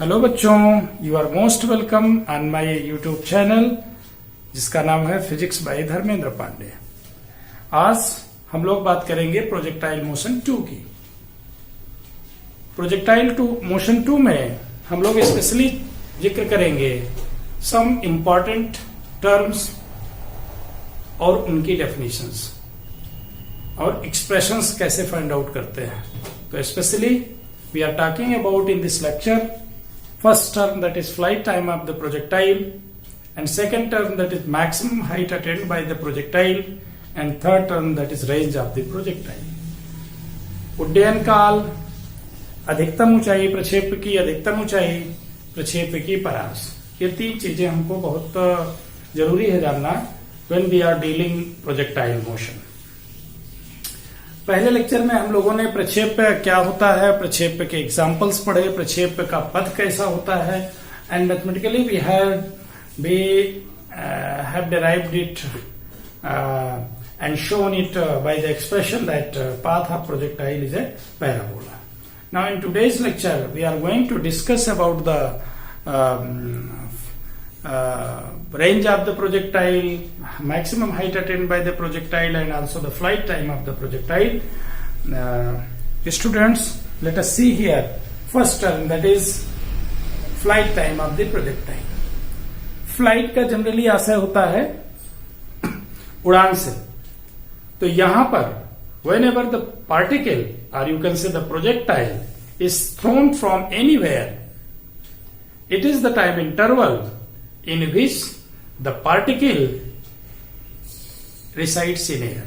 Hello बच्चों, you are most welcome on my YouTube channel जिसका नाम है फिजिक्स बाय धर्मेंद्र पांडे। आज हम लोग बात करेंगे प्रोजेक्टाइल मोशन 2 की। प्रोजेक्टाइल मोशन 2 में हम लोग स्पेशली जिक्र करेंगे सम इंपॉर्टेंट टर्म्स और उनकी डेफिनेशंस और एक्सप्रेशंस कैसे फाइंड आउट करते हैं। तो specially we are talking about in this lecture first term, that is flight time of the projectile, and second term, that is maximum height attained by the projectile, and third term, that is range of the projectile. उड्डयन काल, अधिकतम ऊंचाई प्रक्षेप की, अधिकतम ऊंचाई प्रक्षेप की परास, ये तीन चीजें हमको बहुत जरूरी है जानना when we are dealing projectile motion। पहले लेक्चर में हम लोगों ने प्रक्षेप क्या होता है, प्रक्षेप के एग्जांपल्स पढ़े, प्रक्षेप का पथ कैसा होता है, and mathematically we have derived it and shown it by the expression that path of projectile is a parabola. Now in today's lecture we are going to discuss about the range of the projectile, maximum height attained by the projectile, and also the flight time of the projectile. Students, let us see here first term, that is flight time of the projectile. Flight का generally आशय होता है उड़ान से। तो यहां पर whenever the particle or you can say the projectile is thrown from anywhere, it is the time interval in which the particle resides in air।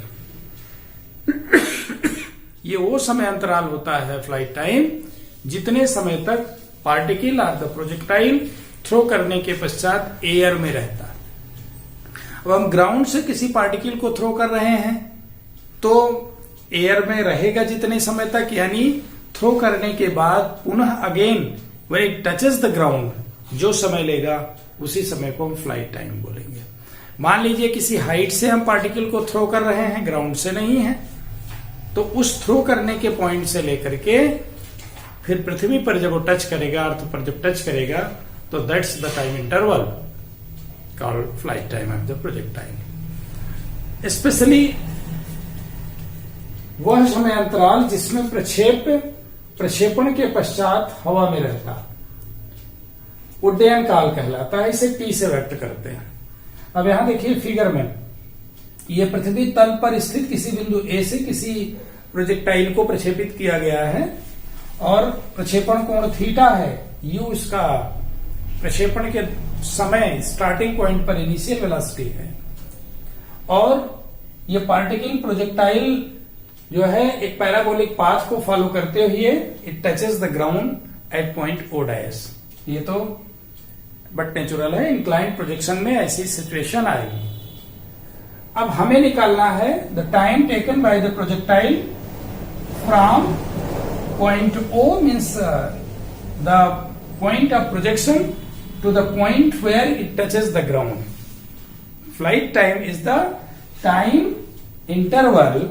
ये वो समय अंतराल होता है फ्लाइट टाइम जितने समय तक पार्टिकल और द प्रोजेक्टाइल थ्रो करने के पश्चात एयर में रहता है। अब हम ग्राउंड से किसी पार्टिकल को थ्रो कर रहे हैं तो एयर में रहेगा जितने समय तक, यानी थ्रो करने के बाद पुनः again when it touches the ground जो समय लेगा उसी समय को हम फ्लाइट टाइम बोलेंगे। मान लीजिए किसी हाइट से हम पार्टिकल को थ्रो कर रहे हैं, ग्राउंड से नहीं है, तो उस थ्रो करने के पॉइंट से लेकर के फिर पृथ्वी पर जब वो टच करेगा, अर्थ पर जब टच करेगा, तो that's the time interval called flight time of the projectile. Specially वह समय अंतराल जिसमें प्रक्षेपण के पश्चात हवा में रहता उड्डयन काल कहलाता है। इसे टी से व्यक्त करते हैं। अब यहां देखिए फिगर में, यह पृथ्वी तल पर स्थित किसी बिंदु ए से किसी प्रोजेक्टाइल को प्रक्षेपित किया गया है और प्रक्षेपण कोण थीटा है, यू इसका प्रक्षेपण के समय स्टार्टिंग पॉइंट पर इनिशियल वेलोसिटी है, और यह पार्टिकल प्रोजेक्टाइल जो है एक पैराबोलिक पाथ को फॉलो करते हुए it touches the ground at point O dash. ये तो बट नेचुरल है, इंक्लाइंड प्रोजेक्शन में ऐसी सिचुएशन आएगी। अब हमें निकालना है the time taken by the projectile from point O, means the point of projection to the point where it touches the ground. Flight time is the time interval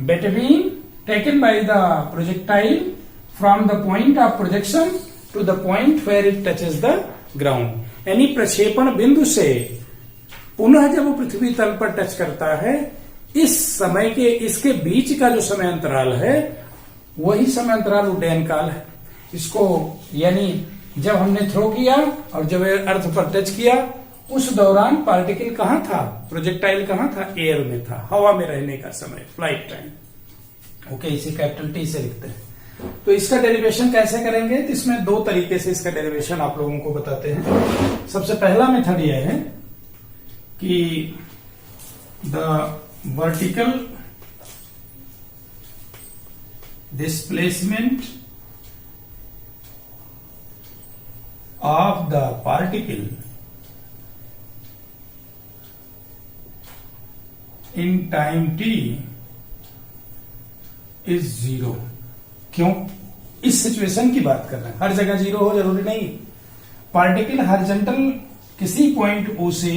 between taken by the projectile from the point of projection to the point where it touches the ground। यानी प्रक्षेपण बिंदु से पुनः जब वो पृथ्वी तल पर touch करता है, इस समय के इसके बीच का जो समय अंतराल है वही समय अंतराल उड्डयन काल है। इसको यानी जब हमने थ्रो किया और जब अर्थ पर टच किया उस दौरान पार्टिकल कहां था, प्रोजेक्टाइल कहां था, एयर में था, हवा में रहने का समय, फ्लाइट टाइम। ओके, इसे कैपिटल टी से लिखते हैं। तो इसका डेरिवेशन कैसे करेंगे, तो इसमें दो तरीके से इसका डेरिवेशन आप लोगों को बताते हैं। सबसे पहला मेथड यह है कि the vertical displacement of the particle in time t is 0। क्यों? इस सिचुएशन की बात कर रहे हैं, हर जगह 0 हो जरूरी नहीं। पार्टिकल हॉरिजॉन्टल किसी पॉइंट O से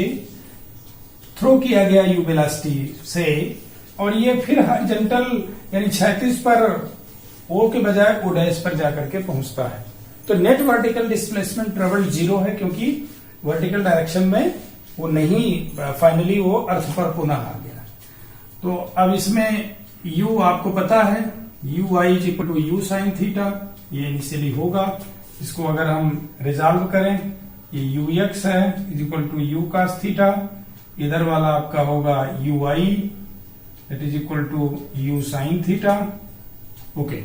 थ्रो किया गया u वेलोसिटी से, और ये फिर हॉरिजॉन्टल यानी क्षैतिज पर O के बजाय O डैश पर जाकर के पहुंचता है। तो नेट वर्टिकल डिस्प्लेसमेंट ट्रेवल 0 है, क्योंकि वर्टिकल डायरेक्शन में वो नहीं, फाइनली वो अर्थ पर पुनः आ गया। तो अब इसमें u आपको पता है, u i is equal to u sine theta, ये इनिशियली होगा। इसको अगर हम रिजॉल्व करें, ये यू एक्स है is equal to u cos theta, इधर वाला आपका होगा u i that is equal to u sine theta, okay,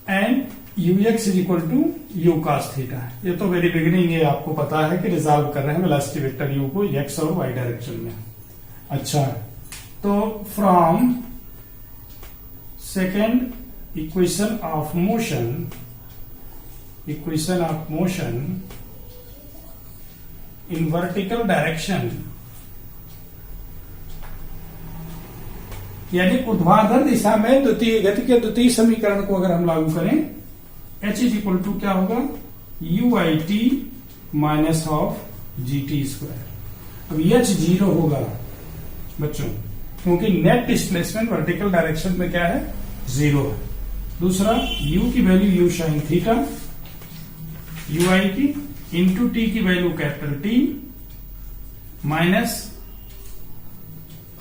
and u x is equal to u cos theta. ये तो वेरी बिगिनिंग ये आपको पता है कि रिजॉल्व कर रहे हैं वेलोसिटी वेक्टर यू को एक्स और वाई डायरेक्शन में। अच्छा, तो from second equation of motion in vertical direction, यानी ऊर्ध्वाधर दिशा में द्वितीय गति के द्वितीय समीकरण को अगर हम लागू करें, h इज इक्वल टू क्या होगा, u I T minus of G T square. अब h 0 होगा बच्चों, क्योंकि नेट डिस्प्लेसमेंट वर्टिकल डायरेक्शन में क्या है, 0 है। दूसरा, u की value u sine theta, u I की इंटू टी की value capital T minus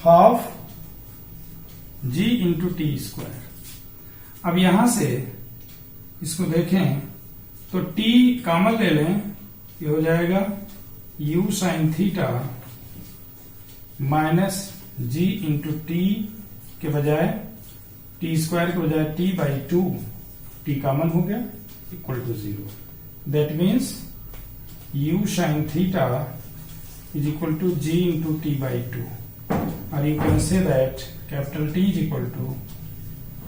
half g into t square. अब यहां से इसको देखें तो t कॉमन ले लें, ये हो जाएगा u साइन थीटा माइनस जी इंटू टी के बजाय टी स्क्वायर के बजाय टी बाई 2, टी कॉमन हो गया, equal to 0। That means u sin theta is equal to g into t by 2, or you can say that capital T is equal to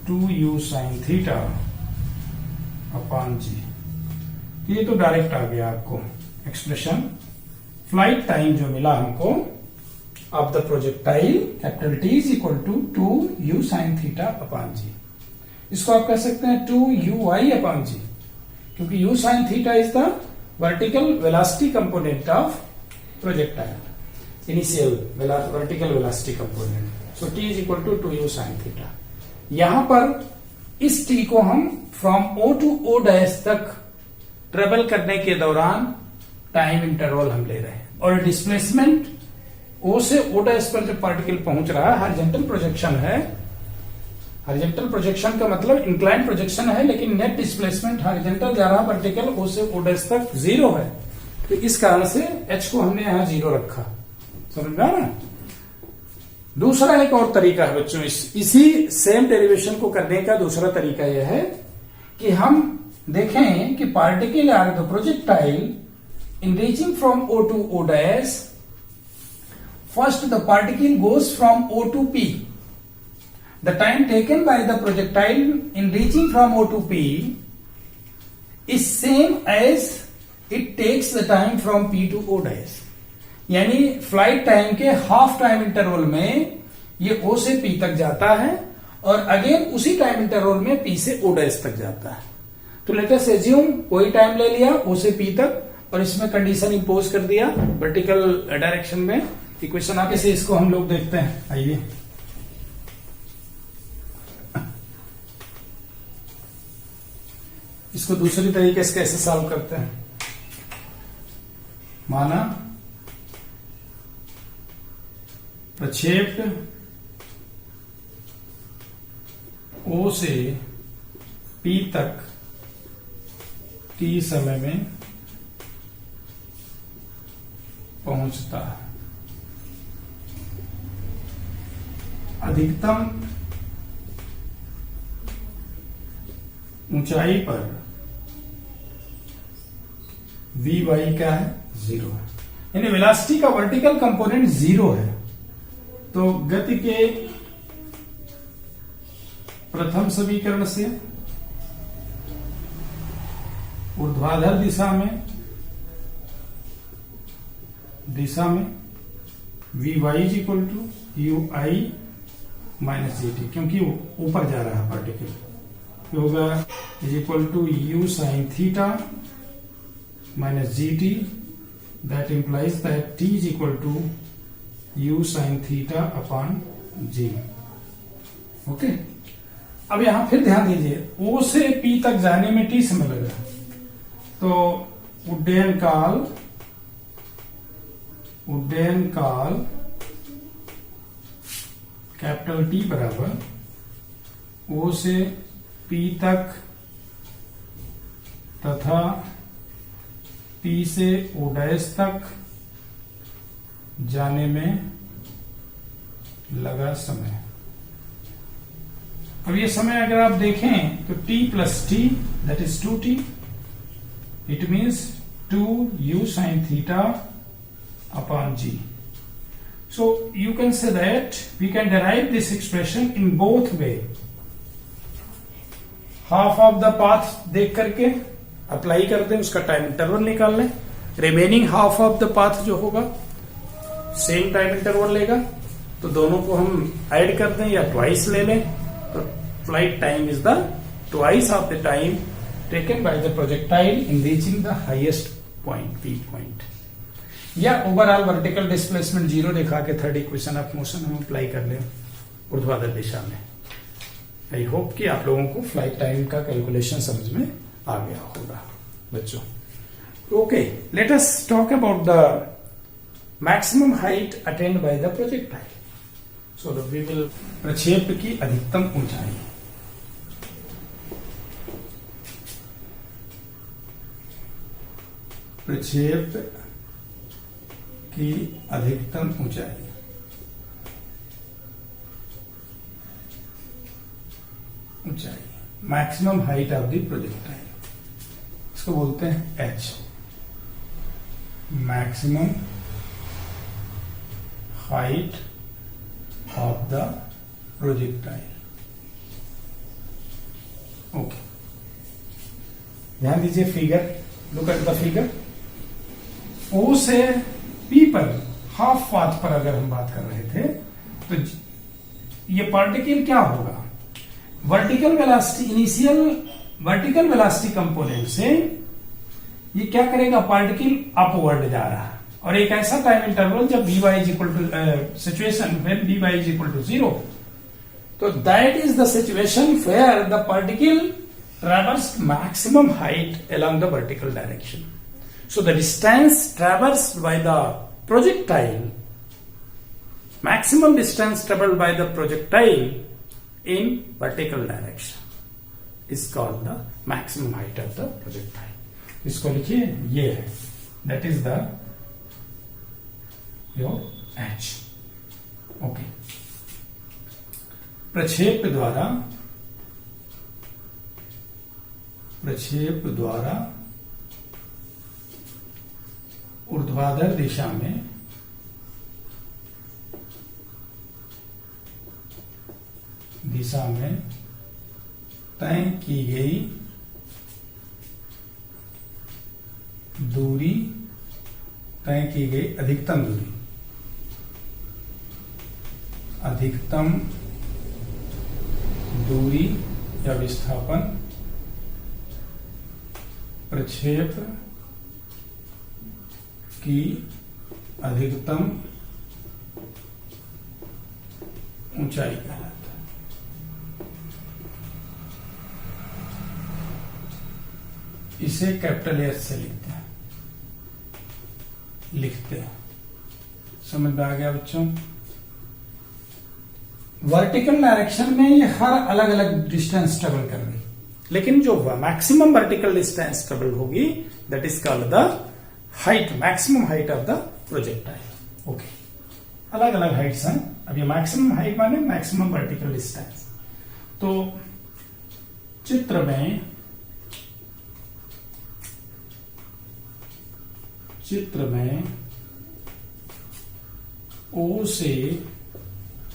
2u sin theta upon g। ये तो direct आ गया आपको expression. Flight time जो मिला हमको of the projectile capital T is equal to 2u sin theta upon g। इसको आप कह सकते हैं 2ui upon g, क्योंकि u sin theta is the vertical velocity component of projectile, initial vertical velocity component, so t is equal to 2u sin theta। यहां पर इस t को हम from o to o dash तक travel करने के दौरान टाइम इंटरवल हम ले रहे हैं, और डिस्प्लेसमेंट o से o डैश पर जब पार्टिकल पहुंच रहा है, हॉरिजॉन्टल प्रोजेक्शन है। हॉरिजॉन्टल प्रोजेक्शन का मतलब इंक्लाइन प्रोजेक्शन है, लेकिन नेट डिस्प्लेसमेंट हॉरिजॉन्टल जा रहा पार्टिकल ओ से ओ डैश तक 0 है, तो इस कारण से h को हमने यहां 0 रखा। समझ में आ रहा है? दूसरा एक और तरीका है बच्चों, इसी सेम डेरिवेशन को करने का दूसरा तरीका यह है कि हम देखें कि particle are the projectile in reaching from O to O dash, first the particle goes from O to P. The time taken by the projectile in reaching from O to P is same as it takes the time from P to O dash। यानी flight time के half time interval में ये O से P तक जाता है, और again उसी टाइम इंटरवल में P से O डैश तक जाता है। तो लेट अस एज्यूम कोई टाइम ले लिया O से P तक, और इसमें कंडीशन इंपोज कर दिया वर्टिकल डायरेक्शन में। इक्वेशन आगे से इसको हम लोग देखते हैं, आइए। इसको दूसरी तरीके से कैसे सॉल्व करते हैं, माना प्रक्षेप O से P तक t समय में पहुंचता है। अधिकतम ऊंचाई पर वी वाई क्या है, 0 है, यानी वेलोसिटी का वर्टिकल कंपोनेंट 0 है। तो गति के प्रथम समीकरण से ऊर्ध्वाधर दिशा में v y is equal to u i minus g t, क्योंकि वो ऊपर जा रहा है पार्टिकल, होगा is equal to u sine theta minus g t, that implies that t is equal to u sine theta upon g. Okay, अब यहां फिर ध्यान दीजिए, ओ से पी तक जाने में टी समय लग रहा है, तो उड्डयन काल कैपिटल टी बराबर ओ से पी तक तथा पी से ओ डैश तक जाने में लगा समय। अब ये समय अगर आप देखें तो t plus T that is 2t, it means 2u sin theta upon g. So you can say that we can derive this expression in both way. Half of the path देख करके अप्लाई कर दें, उसका time interval निकाल लें, remaining half of the path जो होगा same time interval लेगा, तो दोनों को हम ऐड कर दें या ट्वाइस ले लें, तो flight time is the twice of the time taken by the projectile in reaching the highest point P point. या ओवरऑल वर्टिकल डिस्प्लेसमेंट जीरो दिखा के थर्ड इक्वेशन ऑफ मोशन हम अप्लाई कर लें ऊर्ध्वाधर दिशा में। आई होप कि आप लोगों को फ्लाइट टाइम का कैलकुलेशन समझ में आ गया होगा बच्चों। Okay, let us talk about the maximum height attained by the projectile. So we will प्रक्षेप की अधिकतम ऊंचाई। प्रक्षेप की अधिकतम ऊंचाई, maximum height of the projectile, इसको बोलते हैं H, maximum height of the projectile. Okay, ध्यान दीजिए figure, look at the figure. O से पी पर हाफ पाथ पर अगर हम बात कर रहे थे तो ये पार्टिकल क्या होगा, vertical velocity, initial vertical velocity component से ये क्या करेगा, पार्टिकल अपवर्ड जा रहा है, और एक ऐसा टाइम इंटरवल जब v y is equal to situation when v y is equal to 0, तो that is the situation where the particle traversed maximum height along the vertical direction. So the distance traversed by the projectile, maximum distance traveled by the projectile in vertical direction is called the maximum height of the projectile. इसको लिखिए, ये है, that is the your h. Okay. प्रक्षेप द्वारा ऊर्ध्वाधर दिशा में तय की गई दूरी, अधिकतम दूरी या विस्थापन प्रक्षेप की अधिकतम ऊंचाई कहलाता है। इसे कैपिटल एस से लिखते हैं। समझ में आ गया बच्चों? वर्टिकल डायरेक्शन में ये हर अलग अलग डिस्टेंस ट्रेवल कर रही, लेकिन जो मैक्सिमम वर्टिकल डिस्टेंस ट्रेवल होगी that is called the height, maximum height of the projectile. Okay, अलग अलग हाइट्स हैं। अब ये मैक्सिमम हाइट माने मैक्सिमम वर्टिकल डिस्टेंस। तो चित्र में ओ से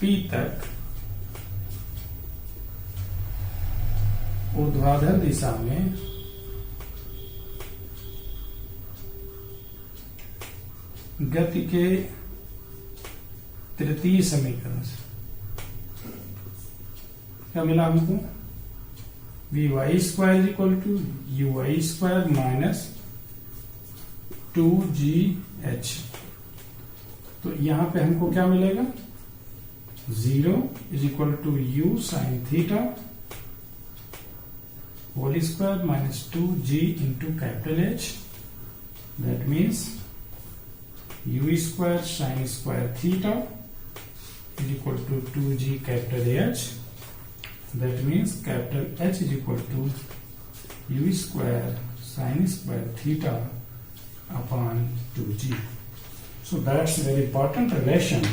पी तक ऊर्ध्वाधर दिशा में गति के तृतीय समीकरण से क्या मिला हमको, v y square equal to u y square minus 2gh। तो यहां पे हमको क्या मिलेगा, 0 is equal to u sine theta whole square minus 2g into capital H. That means u square sin square theta is equal to 2g capital H. That means capital H is equal to u square sin square theta upon 2g. So that's a very important relation,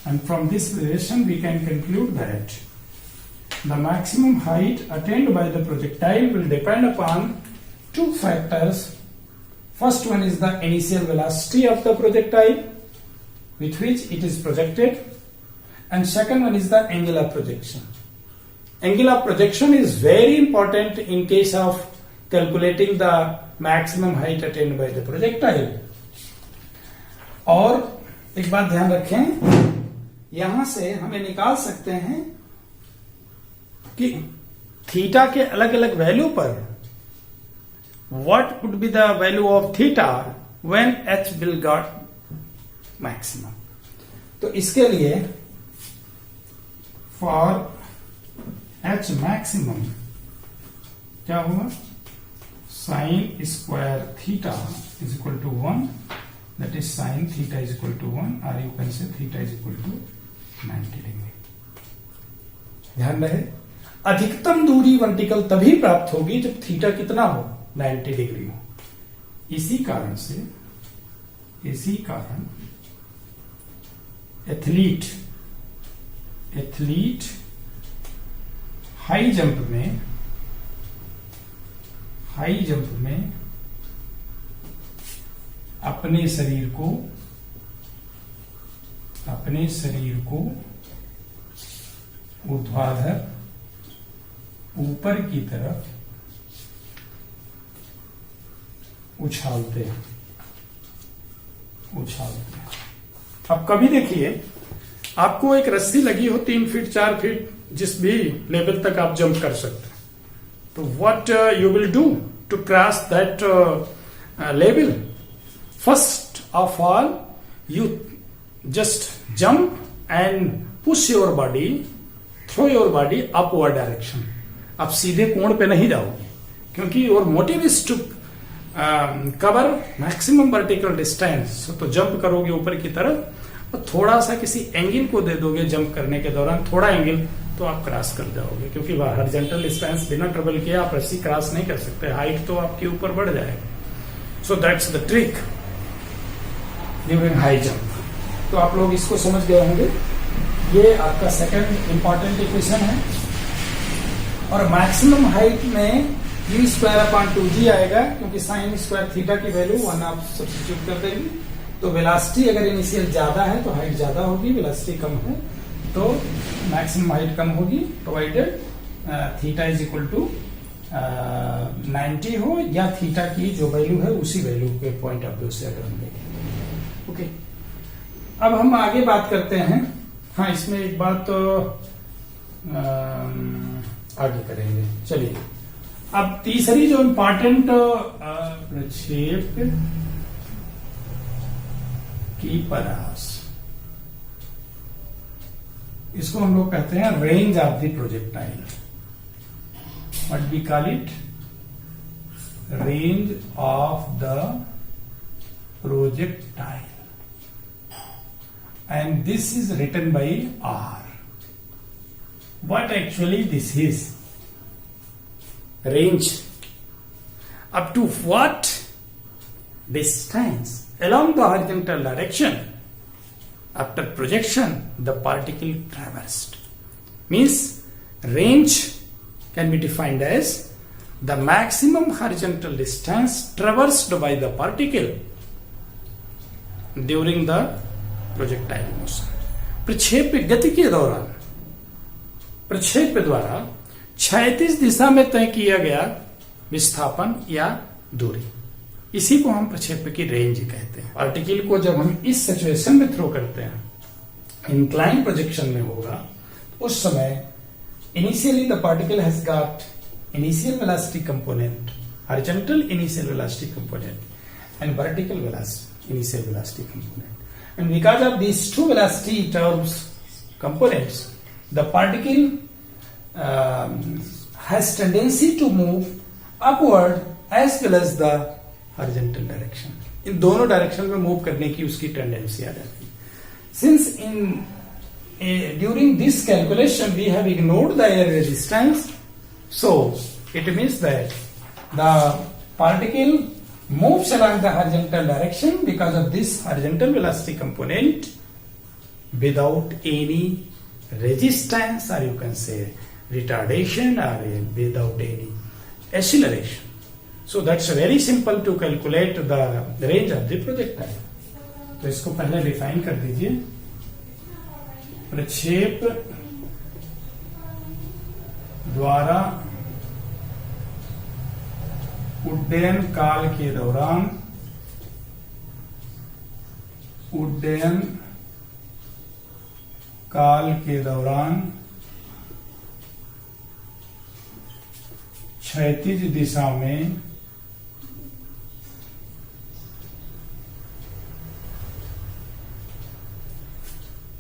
and from this relation we can conclude that the maximum height attained by the projectile will depend upon two factors. First one is the initial velocity of the projectile with which it is projected, and second one is the angle of projection. Angle of projection is very important in case of calculating the maximum height attained by the projectile. और एक बात ध्यान रखें, यहां से हमें निकाल सकते हैं कि थीटा के अलग अलग वैल्यू पर what would be the value of theta when h will got maximum. तो इसके लिए फॉर एच मैक्सिमम क्या होगा, sine square theta is equal to 1, that is sine theta is equal to 1, और you can say theta is equal to 90 degree. ध्यान रहे, अधिकतम दूरी वर्टिकल तभी प्राप्त होगी जब थीटा कितना हो, 90 डिग्री हो. इसी कारण एथलीट हाई जंप में अपने शरीर को ऊर्ध्वाधर ऊपर की तरफ उछालते हैं. अब कभी देखिए, आपको एक रस्सी लगी हो 3 फीट 4 फीट जिस भी लेवल तक आप जंप कर सकते हैं, तो what you will do to cross that level. First of all you just jump and push your body, throw your body upward direction. आप सीधे कोण पे नहीं जाओगे, क्योंकि your motive is to cover maximum vertical distance. तो jump करोगे ऊपर की तरफ और थोड़ा सा किसी एंगल को दे दोगे जंप करने के दौरान, थोड़ा एंगल, तो आप क्रॉस कर जाओगे. क्योंकि हॉरिजॉन्टल डिस्टेंस बिना ट्रबल किए आप रस्सी क्रॉस नहीं कर सकते, हाइट तो आपके ऊपर बढ़ जाएगा. So that's the trick during high jump. तो आप लोग इसको समझ गए होंगे. ये आपका सेकंड इंपॉर्टेंट इक्वेशन है. और मैक्सिमम हाइट में u स्क्वायर अपॉन 2g आएगा, क्योंकि साइन स्क्वायर थीटा की वैल्यू 1 आप सब्स्टिट्यूट कर देंगे. तो वेलोसिटी अगर इनिशियल ज्यादा है तो हाइट ज्यादा होगी, वेलोसिटी कम है तो मैक्सिमम हाइट कम होगी, provided theta is equal to 90 हो, या थीटा की जो वैल्यू है उसी वैल्यू के पॉइंट ऑफ व्यू से अगर हम देखें. ओके, अब हम आगे बात करते हैं. हाँ, इसमें एक बात तो आगे करेंगे. चलिए, अब तीसरी जो इंपॉर्टेंट प्रक्षेप की परास, इसको हम लोग कहते हैं range of the projectile. What we call it, range of the projectile, and this is written by R. What actually this is? Range. Up to what distance along the horizontal direction after projection the particle traversed. Means range can be defined as the maximum horizontal distance traversed by the particle during the projectile motion. प्रक्षेप गति के दौरान प्रक्षेप द्वारा क्षैतिज दिशा में तय किया गया विस्थापन या दूरी, इसी को हम प्रक्षेप की रेंज कहते हैं. पार्टिकल को जब हम इस सिचुएशन में थ्रो करते हैं, इंक्लाइन प्रोजेक्शन में होगा, उस समय initially the particle has got initial velocity component, horizontal initial velocity component and vertical velocity initial velocity component. And because of these two velocity terms components, the particle has tendency to move upward as well as the horizontal direction. इन दोनों direction में move करने की उसकी tendency आ जाती है. Since during this calculation we have ignored the air resistance, so it means that the particle moves along the horizontal direction because of this horizontal velocity component without any resistance, or you can say retardation, or without any acceleration. So that's very simple to calculate the range of the projectile. तो इसको पहले define कर दीजिए. प्रक्षेप द्वारा उड्डयन काल के दौरान क्षैतिज दिशा में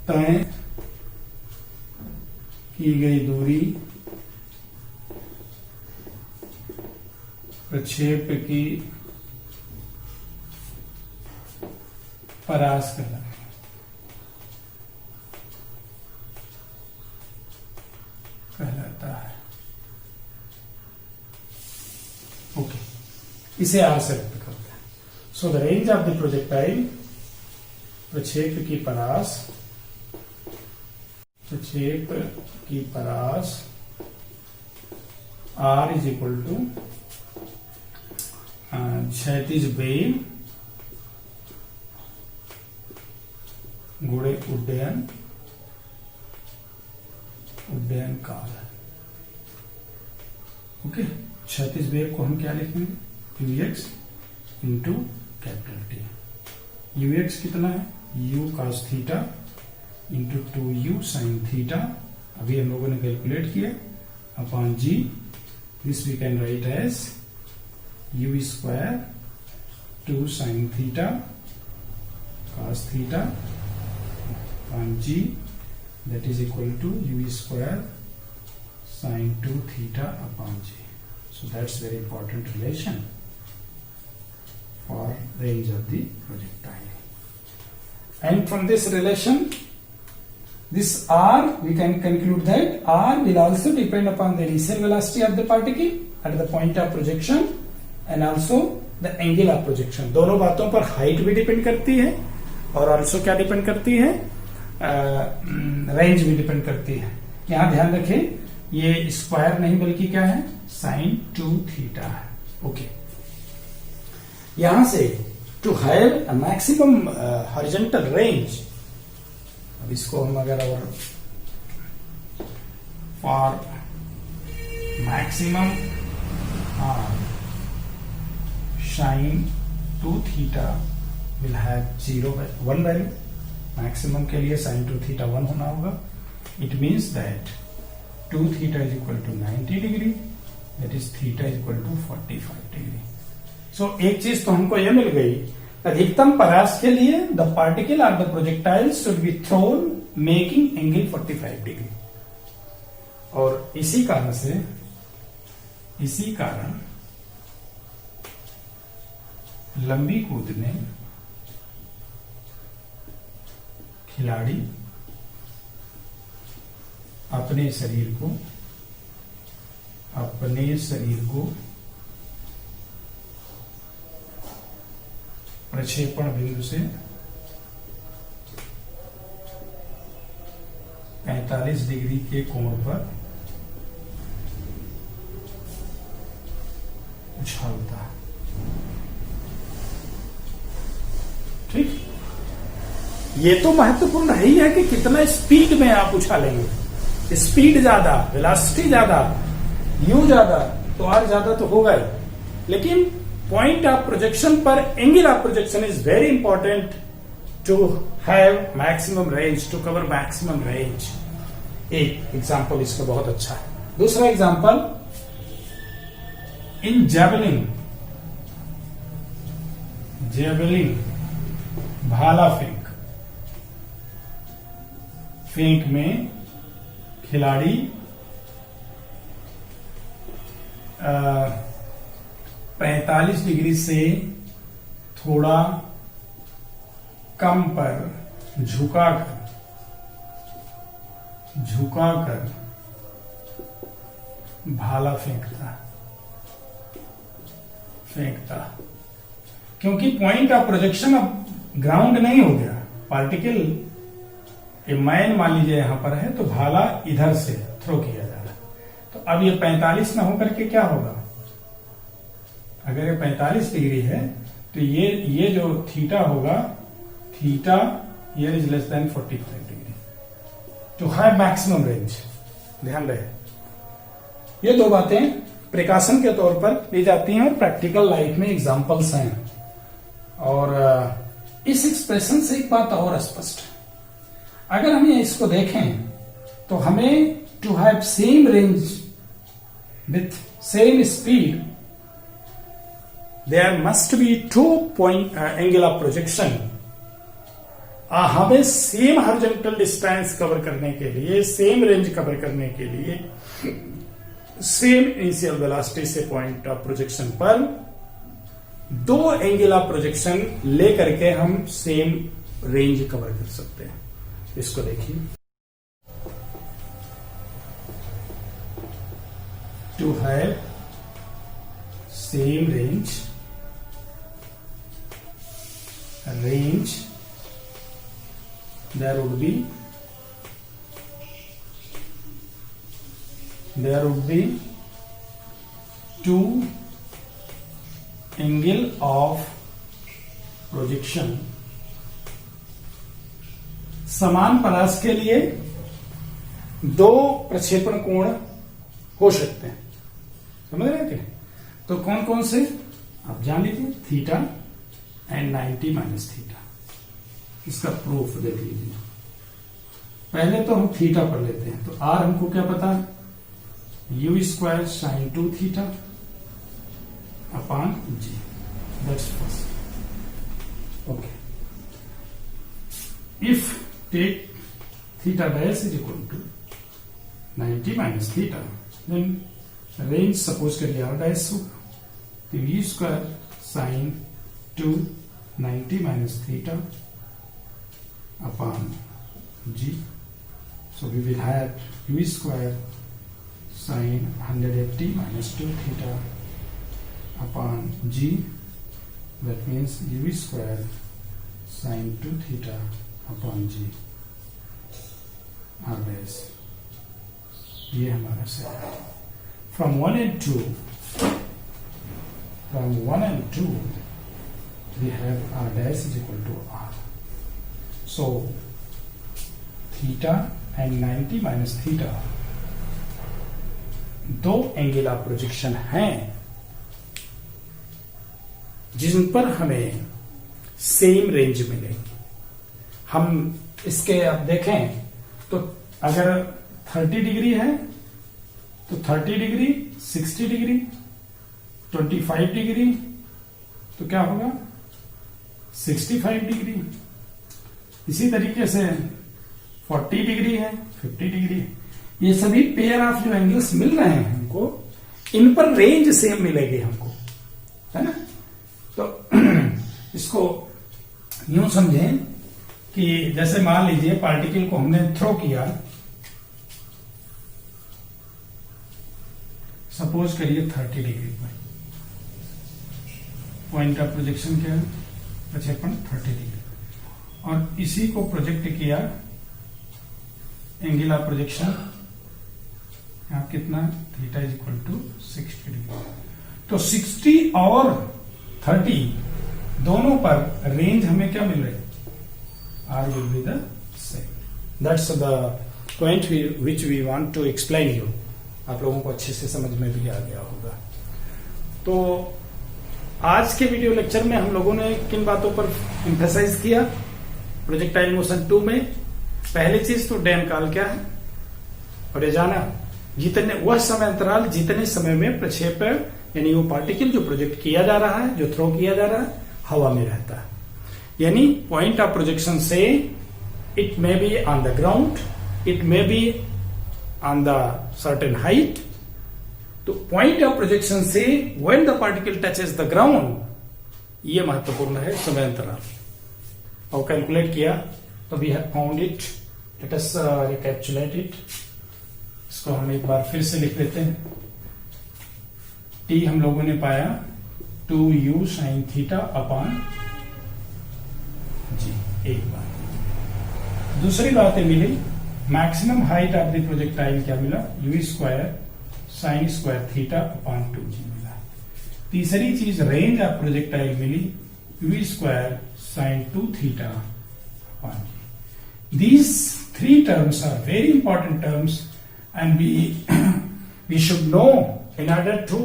तय की गई दूरी प्रक्षेप की परास कहलाता है. ओके, इसे आर से व्यक्त करते हैं. So the range of the projectile, प्रक्षेप की परास आर इज इक्वल टू क्षैतिज वेग गुणे उड्डयन काल. ओके, क्षैतिज वेग को हम क्या लिखेंगे? U x into capital T. U x कितना है? U cos theta into 2u sine theta. अभी हम लोगों ने कैलकुलेट किया upon g. This we can write as u square 2 sine theta cos theta upon g, that is equal to u square sine 2 theta upon g. So that's very important relation for range of the projectile. And from this relation, this r, we can conclude that r will also depend upon the initial velocity of the particle at the point of projection and also the angle of projection. दोनों बातों पर height भी depend करती है और also क्या depend करती है? रेंज भी डिपेंड करती है. यहां ध्यान रखें, ये स्क्वायर नहीं बल्कि क्या है? साइन 2 थीटा है. ओके, यहां से to have maximum horizontal range, अब इसको हम अगर और for maximum sine 2 theta will have 1 value. Maximum के लिए साइन 2 थीटा 1 होना होगा. It means that 2 theta is equal to 90 degree, that is theta is equal to 45 degree. So एक चीज तो हमको यह मिल गई, अधिकतम परास के लिए the particle or the projectile should be thrown making angle 45 degree. और इसी कारण लंबी कूद में खिलाड़ी अपने शरीर को प्रक्षेपण बिंदु से 45 डिग्री के कोण पर उछालता है. ठीक, ये तो महत्वपूर्ण है ही है कि कितना स्पीड में आप उछालेंगे. स्पीड ज्यादा, वेलोसिटी ज्यादा, यू ज्यादा तो आर ज्यादा तो होगा ही, लेकिन पॉइंट ऑफ प्रोजेक्शन पर angle of projection is very important to have maximum range, to cover maximum range. एक एग्जांपल इसका बहुत अच्छा है. दूसरा एग्जांपल, इन जेवलिन भाला फेंक में खिलाड़ी 45 डिग्री से थोड़ा कम पर झुकाकर भाला फेंकता, क्योंकि पॉइंट ऑफ प्रोजेक्शन अब ग्राउंड नहीं हो गया, पार्टिकल मैन मान लीजिए यहां पर है, तो भाला इधर से थ्रो किया जा रहा है। तो अब ये 45 ना होकर के क्या होगा, अगर ये 45 डिग्री है तो ये जो थीटा होगा, theta here is less than 45 degree to have maximum range. ध्यान रहे, ये दो बातें प्रिकॉशन के तौर पर ली जाती हैं और प्रैक्टिकल लाइफ में एग्जांपल्स हैं। और इस एक्सप्रेशन से एक बात और स्पष्ट है, अगर हम इसको देखें तो हमें to have same range with same speed there must be 2 point angle of projection. हमें सेम हॉरिजॉन्टल डिस्टेंस कवर करने के लिए, सेम रेंज कवर करने के लिए, सेम इनिशियल वेलोसिटी से पॉइंट ऑफ प्रोजेक्शन पर 2 एंगल ऑफ प्रोजेक्शन लेकर के हम सेम रेंज कवर कर सकते हैं। इसको देखिए, to have same range there would be 2 angle of projection। समान परास के लिए 2 प्रक्षेपण कोण हो सकते हैं, समझ रहे हैं? तो कौन कौन से आप जान लीजिए, थीटा एंड 90 माइनस थीटा। इसका प्रूफ देख लीजिए। पहले तो हम थीटा पर लेते हैं, तो आर हमको क्या पता है, u square sine 2 theta upon g, that's first. Okay, if take theta dash is equal to 90 minus theta, then range suppose करिए आर डैश होगा, तो u square sine 2 90 minus theta upon g, so we will have u square sin 180 minus 2 theta upon g, that means u square sin 2 theta upon g r dash। ये हमारा set है। from 1 and 2 we have r dash is equal to r। So theta and 90 minus theta 2 angle of projection हैं जिन पर हमें same range मिलेगी। हम इसके अब देखें तो अगर 30 डिग्री है तो 30 डिग्री, 60 डिग्री, 25 डिग्री, तो क्या होगा 65 डिग्री। इसी तरीके से 40 डिग्री है, 50 डिग्री है, ये सभी पेयर ऑफ जो एंगल्स मिल रहे हैं हमको, इन पर रेंज सेम मिलेगी हमको, है ना। तो इसको यूं समझें कि जैसे मान लीजिए पार्टिकल को हमने थ्रो किया, सपोज करिए 30 डिग्री पर, पॉइंट ऑफ प्रोजेक्शन क्या है, प्रक्षेपण 30 डिग्री, और इसी को प्रोजेक्ट किया एंगल ऑफ प्रोजेक्शन यहां कितना, theta is equal to 60 degree. तो 60 और 30 दोनों पर रेंज हमें क्या मिल रही है, R will be the same. That's the point which we want to explain you. आप लोगों को अच्छे से समझ में भी आ गया होगा। तो आज के वीडियो लेक्चर में हम लोगों ने किन बातों पर एम्फेसाइज किया, प्रोजेक्टाइल मोशन 2 में पहली चीज तो डैम काल क्या है, और ये जाना जितने वह समय अंतराल जितने समय में प्रक्षेपण यानी वो पार्टिकल जो प्रोजेक्ट किया जा रहा है, जो थ्रो किया जा रहा है, हवा में रहता है। यानी पॉइंट ऑफ प्रोजेक्शन से it may be on the ground, it may be on the certain height, तो पॉइंट ऑफ प्रोजेक्शन से when the particle touches the ground, ये महत्वपूर्ण है समय अंतराल। और कैलकुलेट किया तो we have found it, let us recapitulate it. इसको हम एक बार फिर से लिख लेते हैं। टी हम लोगों ने पाया 2u sin थीटा अपॉन जी, एक बार। दूसरी बातें मिली, maximum height of the projectile क्या मिला, u square sine square theta upon 2g मिला। तीसरी चीज रेंज ऑफ प्रोजेक्टाइल मिली, u square sine 2 theta upon g। These three terms are very important terms and we should know in order to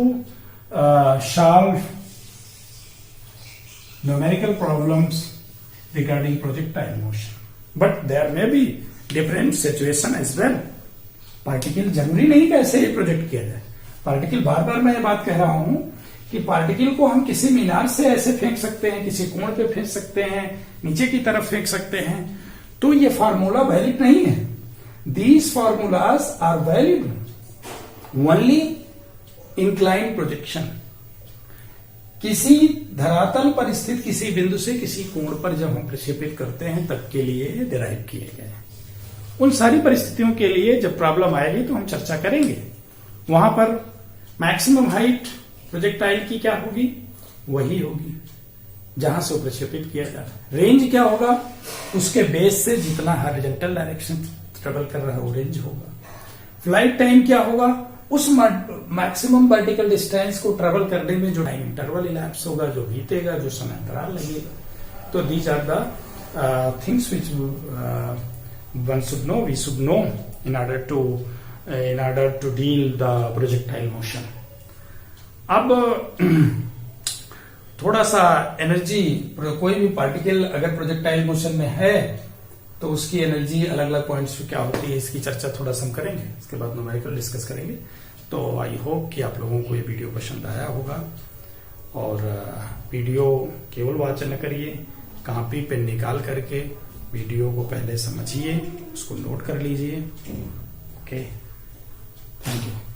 solve numerical problems regarding projectile motion. But there may be different situation as well. Particle जरूरी नहीं कि ऐसे ही project किया जाए। Particle, बार बार मैं ये बात कह रहा हूं कि पार्टिकल को हम किसी मीनार से ऐसे फेंक सकते हैं, किसी कोण पे फेंक सकते हैं, नीचे की तरफ फेंक सकते हैं, तो ये फार्मूला वैलिड नहीं है। These formulas are valid only incline projection. किसी धरातल पर स्थित किसी बिंदु से किसी कोण पर जब हम प्रक्षेपित करते हैं तब के लिए डिराइव किए गए हैं। उन सारी परिस्थितियों के लिए जब प्रॉब्लम आएगी तो हम चर्चा करेंगे। वहां पर मैक्सिमम हाइट प्रोजेक्टाइल की क्या होगी, वही होगी जहां से प्रक्षेपित किया जा रहा है। रेंज क्या होगा, उसके बेस से जितना हॉरिजॉन्टल डायरेक्शन ट्रेवल कर रहा है वो रेंज होगा। फ्लाइट टाइम क्या होगा, उस मैक्सिमम वर्टिकल डिस्टेंस को ट्रेवल करने में जो टाइम इंटरवल इलैप्स होगा, जो बीतेगा, जो समय अंतराल लगेगा। तो these are the things which one should know, we should know in order to deal the projectile motion. अब थोड़ा सा एनर्जी, कोई भी पार्टिकल अगर प्रोजेक्टाइल मोशन में है तो उसकी एनर्जी अलग अलग पॉइंट्स पे क्या होती है, इसकी चर्चा थोड़ा सा हम करेंगे। इसके बाद न्यूमेरिकल डिस्कस करेंगे। तो आई होप कि आप लोगों को ये वीडियो पसंद आया होगा। और वीडियो केवल वाचन न करिए, कॉपी पेन निकाल करके वीडियो को पहले समझिए, उसको नोट कर लीजिए। Okay, thank you.